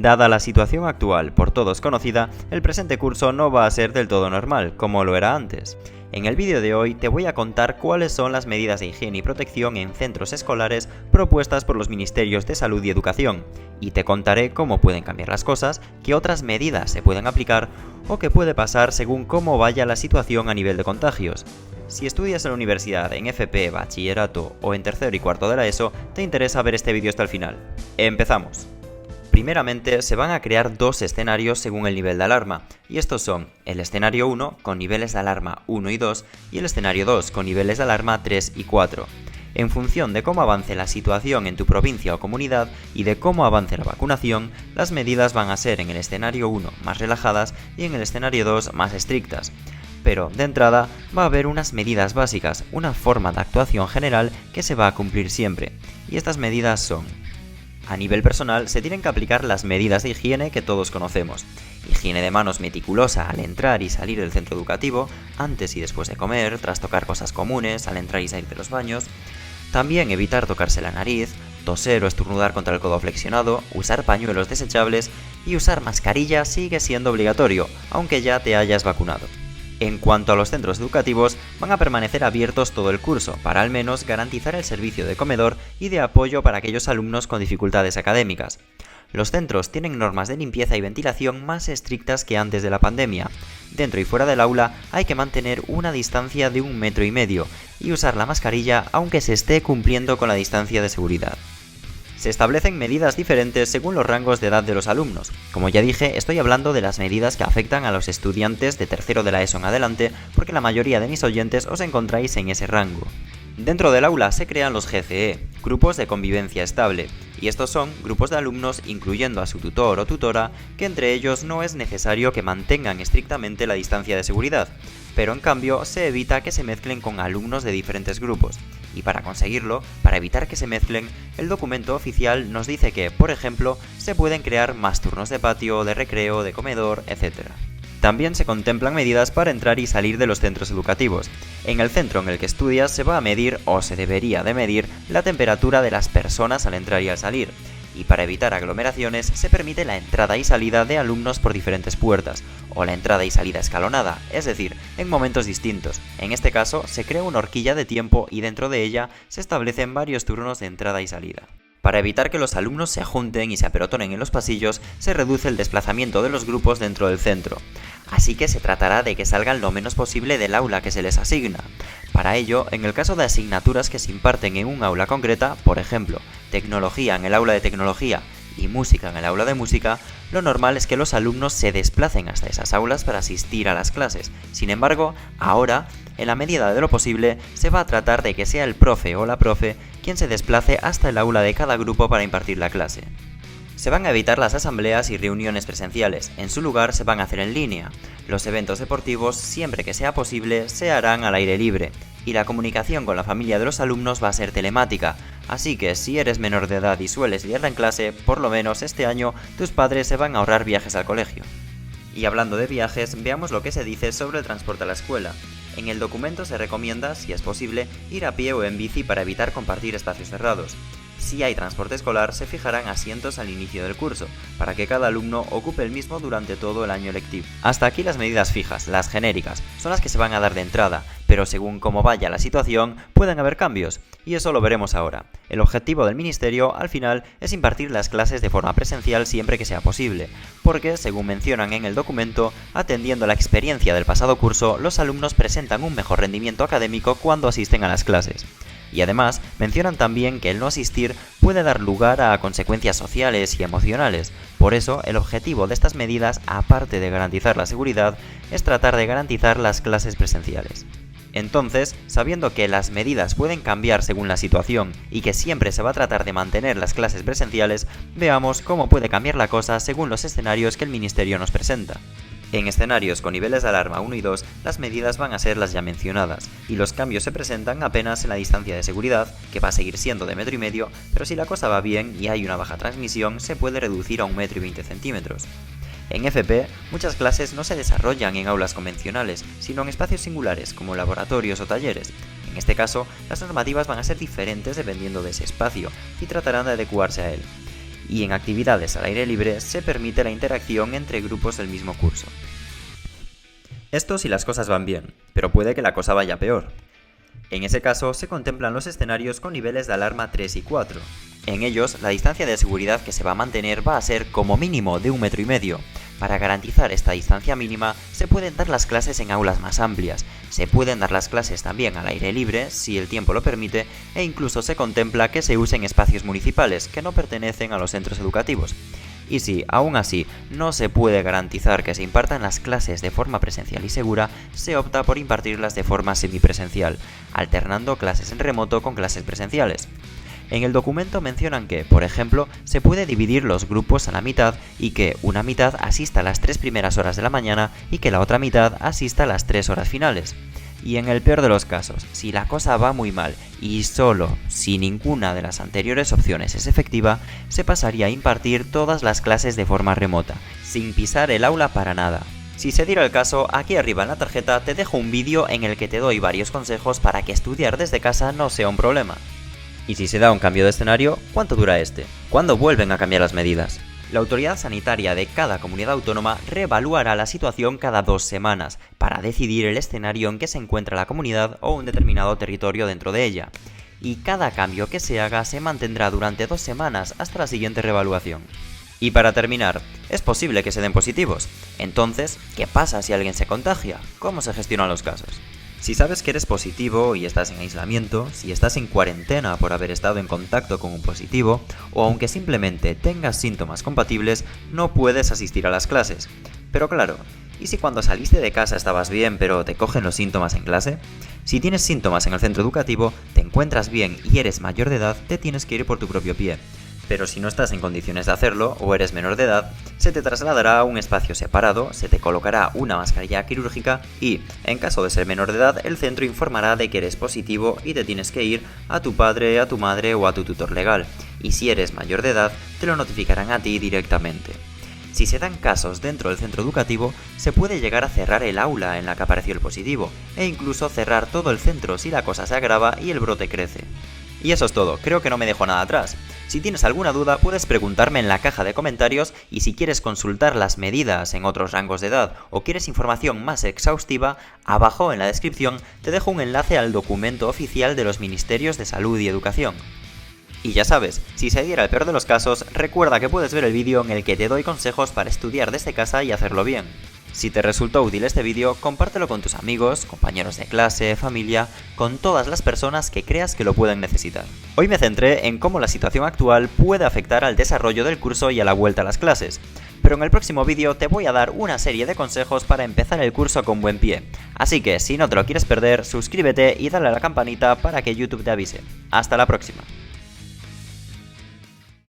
Dada la situación actual, por todos conocida, el presente curso no va a ser del todo normal, como lo era antes. En el vídeo de hoy te voy a contar cuáles son las medidas de higiene y protección en centros escolares propuestas por los Ministerios de Salud y Educación, y te contaré cómo pueden cambiar las cosas, qué otras medidas se pueden aplicar o qué puede pasar según cómo vaya la situación a nivel de contagios. Si estudias en la universidad, en FP, bachillerato o en tercero y cuarto de la ESO, te interesa ver este vídeo hasta el final. ¡Empezamos! Primeramente, se van a crear dos escenarios según el nivel de alarma, y estos son el escenario 1 con niveles de alarma 1 y 2 y el escenario 2 con niveles de alarma 3 y 4. En función de cómo avance la situación en tu provincia o comunidad y de cómo avance la vacunación, las medidas van a ser en el escenario 1 más relajadas y en el escenario 2 más estrictas. Pero, de entrada, va a haber unas medidas básicas, una forma de actuación general que se va a cumplir siempre, y estas medidas son: a nivel personal, se tienen que aplicar las medidas de higiene que todos conocemos. Higiene de manos meticulosa al entrar y salir del centro educativo, antes y después de comer, tras tocar cosas comunes, al entrar y salir de los baños. También evitar tocarse la nariz, toser o estornudar contra el codo flexionado, usar pañuelos desechables y usar mascarilla sigue siendo obligatorio, aunque ya te hayas vacunado. En cuanto a los centros educativos, van a permanecer abiertos todo el curso, para al menos garantizar el servicio de comedor y de apoyo para aquellos alumnos con dificultades académicas. Los centros tienen normas de limpieza y ventilación más estrictas que antes de la pandemia. Dentro y fuera del aula hay que mantener una distancia de 1,5 metros y usar la mascarilla aunque se esté cumpliendo con la distancia de seguridad. Se establecen medidas diferentes según los rangos de edad de los alumnos. Como ya dije, estoy hablando de las medidas que afectan a los estudiantes de tercero de la ESO en adelante, porque la mayoría de mis oyentes os encontráis en ese rango. Dentro del aula se crean los GCE, grupos de convivencia estable, y estos son grupos de alumnos incluyendo a su tutor o tutora, que entre ellos no es necesario que mantengan estrictamente la distancia de seguridad, pero en cambio se evita que se mezclen con alumnos de diferentes grupos. Y para conseguirlo, para evitar que se mezclen, el documento oficial nos dice que, por ejemplo, se pueden crear más turnos de patio, de recreo, de comedor, etc. También se contemplan medidas para entrar y salir de los centros educativos. En el centro en el que estudias se va a medir, o se debería de medir, la temperatura de las personas al entrar y al salir. Y para evitar aglomeraciones se permite la entrada y salida de alumnos por diferentes puertas, o la entrada y salida escalonada, es decir, en momentos distintos. En este caso se crea una horquilla de tiempo y dentro de ella se establecen varios turnos de entrada y salida. Para evitar que los alumnos se junten y se apelotonen en los pasillos, se reduce el desplazamiento de los grupos dentro del centro. Así que se tratará de que salgan lo menos posible del aula que se les asigna. Para ello, en el caso de asignaturas que se imparten en un aula concreta, por ejemplo, tecnología en el aula de tecnología y música en el aula de música, lo normal es que los alumnos se desplacen hasta esas aulas para asistir a las clases. Sin embargo, ahora, en la medida de lo posible, se va a tratar de que sea el profe o la profe quien se desplace hasta el aula de cada grupo para impartir la clase. Se van a evitar las asambleas y reuniones presenciales, en su lugar se van a hacer en línea. Los eventos deportivos, siempre que sea posible, se harán al aire libre, y la comunicación con la familia de los alumnos va a ser telemática, así que si eres menor de edad y sueles liarla en clase, por lo menos este año tus padres se van a ahorrar viajes al colegio. Y hablando de viajes, veamos lo que se dice sobre el transporte a la escuela. En el documento se recomienda, si es posible, ir a pie o en bici para evitar compartir espacios cerrados. Si hay transporte escolar, se fijarán asientos al inicio del curso, para que cada alumno ocupe el mismo durante todo el año lectivo. Hasta aquí las medidas fijas, las genéricas, son las que se van a dar de entrada, pero según cómo vaya la situación, pueden haber cambios, y eso lo veremos ahora. El objetivo del Ministerio, al final, es impartir las clases de forma presencial siempre que sea posible, porque, según mencionan en el documento, atendiendo a la experiencia del pasado curso, los alumnos presentan un mejor rendimiento académico cuando asisten a las clases. Y además, mencionan también que el no asistir puede dar lugar a consecuencias sociales y emocionales. Por eso, el objetivo de estas medidas, aparte de garantizar la seguridad, es tratar de garantizar las clases presenciales. Entonces, sabiendo que las medidas pueden cambiar según la situación y que siempre se va a tratar de mantener las clases presenciales, veamos cómo puede cambiar la cosa según los escenarios que el Ministerio nos presenta. En escenarios con niveles de alarma 1 y 2, las medidas van a ser las ya mencionadas, y los cambios se presentan apenas en la distancia de seguridad, que va a seguir siendo de 1,5 metros, pero si la cosa va bien y hay una baja transmisión, se puede reducir a 1,20 m. En FP, muchas clases no se desarrollan en aulas convencionales, sino en espacios singulares, como laboratorios o talleres. En este caso, las normativas van a ser diferentes dependiendo de ese espacio, y tratarán de adecuarse a él. y en actividades al aire libre se permite la interacción entre grupos del mismo curso. Esto si las cosas van bien, pero puede que la cosa vaya peor. En ese caso, se contemplan los escenarios con niveles de alarma 3 y 4. En ellos, la distancia de seguridad que se va a mantener va a ser como mínimo de 1,5 metros. Para garantizar esta distancia mínima, se pueden dar las clases en aulas más amplias, se pueden dar las clases también al aire libre, si el tiempo lo permite, e incluso se contempla que se usen espacios municipales que no pertenecen a los centros educativos. Y si, aún así, no se puede garantizar que se impartan las clases de forma presencial y segura, se opta por impartirlas de forma semipresencial, alternando clases en remoto con clases presenciales. En el documento mencionan que, por ejemplo, se puede dividir los grupos a la mitad y que una mitad asista a las 3 primeras horas de la mañana y que la otra mitad asista a las 3 horas finales. Y en el peor de los casos, si la cosa va muy mal y solo si ninguna de las anteriores opciones es efectiva, se pasaría a impartir todas las clases de forma remota, sin pisar el aula para nada. Si se diera el caso, aquí arriba en la tarjeta te dejo un vídeo en el que te doy varios consejos para que estudiar desde casa no sea un problema. Y si se da un cambio de escenario, ¿cuánto dura este? ¿Cuándo vuelven a cambiar las medidas? La autoridad sanitaria de cada comunidad autónoma reevaluará la situación cada 2 semanas para decidir el escenario en que se encuentra la comunidad o un determinado territorio dentro de ella. Y cada cambio que se haga se mantendrá durante 2 semanas hasta la siguiente reevaluación. Y para terminar, es posible que se den positivos. Entonces, ¿qué pasa si alguien se contagia? ¿Cómo se gestionan los casos? Si sabes que eres positivo y estás en aislamiento, si estás en cuarentena por haber estado en contacto con un positivo, o aunque simplemente tengas síntomas compatibles, no puedes asistir a las clases. Pero claro, ¿y si cuando saliste de casa estabas bien pero te cogen los síntomas en clase? Si tienes síntomas en el centro educativo, te encuentras bien y eres mayor de edad, te tienes que ir por tu propio pie. Pero si no estás en condiciones de hacerlo o eres menor de edad, se te trasladará a un espacio separado, se te colocará una mascarilla quirúrgica y, en caso de ser menor de edad, el centro informará de que eres positivo y te tienes que ir a tu padre, a tu madre o a tu tutor legal. Y si eres mayor de edad, te lo notificarán a ti directamente. Si se dan casos dentro del centro educativo, se puede llegar a cerrar el aula en la que apareció el positivo, e incluso cerrar todo el centro si la cosa se agrava y el brote crece. Y eso es todo, creo que no me dejo nada atrás. Si tienes alguna duda puedes preguntarme en la caja de comentarios y si quieres consultar las medidas en otros rangos de edad o quieres información más exhaustiva, abajo en la descripción te dejo un enlace al documento oficial de los Ministerios de Salud y Educación. Y ya sabes, si se diera el peor de los casos, recuerda que puedes ver el vídeo en el que te doy consejos para estudiar desde casa y hacerlo bien. Si te resultó útil este vídeo, compártelo con tus amigos, compañeros de clase, familia, con todas las personas que creas que lo pueden necesitar. Hoy me centré en cómo la situación actual puede afectar al desarrollo del curso y a la vuelta a las clases, pero en el próximo vídeo te voy a dar una serie de consejos para empezar el curso con buen pie. Así que si no te lo quieres perder, suscríbete y dale a la campanita para que YouTube te avise. Hasta la próxima.